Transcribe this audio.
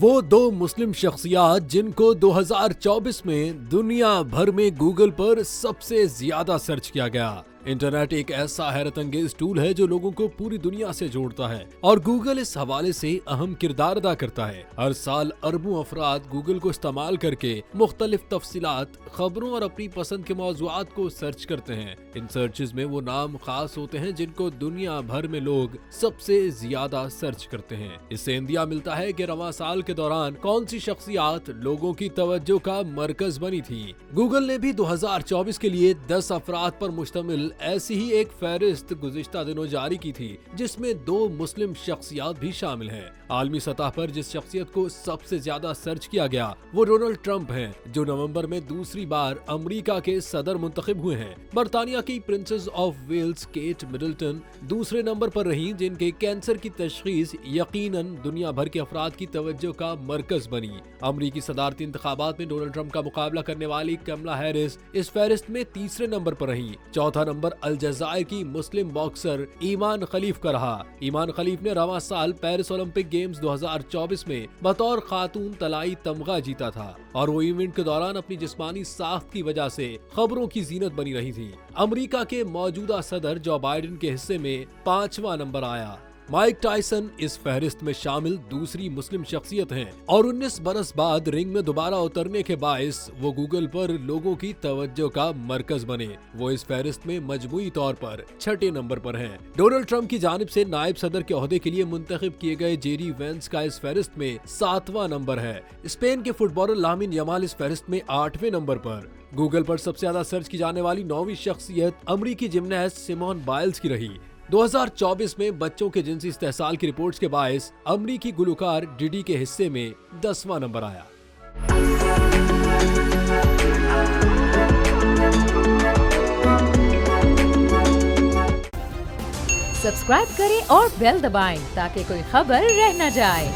وہ دو مسلم شخصیات جن کو 2024 میں دنیا بھر میں گوگل پر سب سے زیادہ سرچ کیا گیا۔ انٹرنیٹ ایک ایسا حیرت انگیز ٹول ہے جو لوگوں کو پوری دنیا سے جوڑتا ہے اور گوگل اس حوالے سے اہم کردار ادا کرتا ہے۔ ہر سال اربوں افراد گوگل کو استعمال کر کے مختلف تفصیلات، خبروں اور اپنی پسند کے موضوعات کو سرچ کرتے ہیں۔ ان سرچز میں وہ نام خاص ہوتے ہیں جن کو دنیا بھر میں لوگ سب سے زیادہ سرچ کرتے ہیں۔ اس سے اندازہ ملتا ہے کہ رواں سال کے دوران کون سی شخصیات لوگوں کی توجہ کا مرکز بنی تھی۔ گوگل نے بھی 2024 کے لیے 10 افراد پر مشتمل ایسی ہی ایک فہرست گزشتہ دنوں جاری کی تھی جس میں 2 مسلم شخصیات بھی شامل ہیں۔ عالمی سطح پر جس شخصیت کو سب سے زیادہ سرچ کیا گیا وہ ڈونلڈ ٹرمپ ہیں، جو نومبر میں دوسری بار امریکہ کے صدر منتخب ہوئے ہیں۔ برطانیہ کی princess of Wales Kate Middleton دوسرے نمبر پر رہیں، جن کے کینسر کی تشخیص یقیناً دنیا بھر کے افراد کی توجہ کا مرکز بنی۔ امریکی صدارتی انتخابات میں ڈونلڈ ٹرمپ کا مقابلہ کرنے والی کملا ہیرس اس فہرست میں تیسرے نمبر پر رہیں۔ چوتھا نمبر الجزائر کی مسلم باکسر ایمان خلیف کا رہا۔ ایمان خلیف نے رواں سال پیرس اولمپک گیمز 2024 میں بطور خاتون طلائی تمغہ جیتا تھا اور وہ ایونٹ کے دوران اپنی جسمانی ساخت کی وجہ سے خبروں کی زینت بنی رہی تھی۔ امریکہ کے موجودہ صدر جو بائیڈن کے حصے میں 5واں نمبر آیا۔ مائک ٹائسن اس فہرست میں شامل دوسری مسلم شخصیت ہیں اور 19 برس بعد رنگ میں دوبارہ اترنے کے باعث وہ گوگل پر لوگوں کی توجہ کا مرکز بنے۔ وہ اس فہرست میں مجموعی طور پر 6 نمبر پر ہیں۔ ڈونلڈ ٹرمپ کی جانب سے نائب صدر کے عہدے کے لیے منتخب کیے گئے جیری وینس کا اس فہرست میں 7واں نمبر ہے۔ اسپین کے فٹ بالر لامین یمال اس فہرست میں 8ویں نمبر پر۔ گوگل پر سب سے زیادہ سرچ کی جانے والی 9ویں شخصیت امریکی جمناسٹ سیمون بائلز کی رہی۔ 2024 میں بچوں کے جنسی استحصال کی رپورٹس کے باعث امریکی گلوکار ڈیڈی کے حصے میں 10واں نمبر آیا۔ سبسکرائب کریں اور بیل دبائیں تاکہ کوئی خبر رہ نہ جائے۔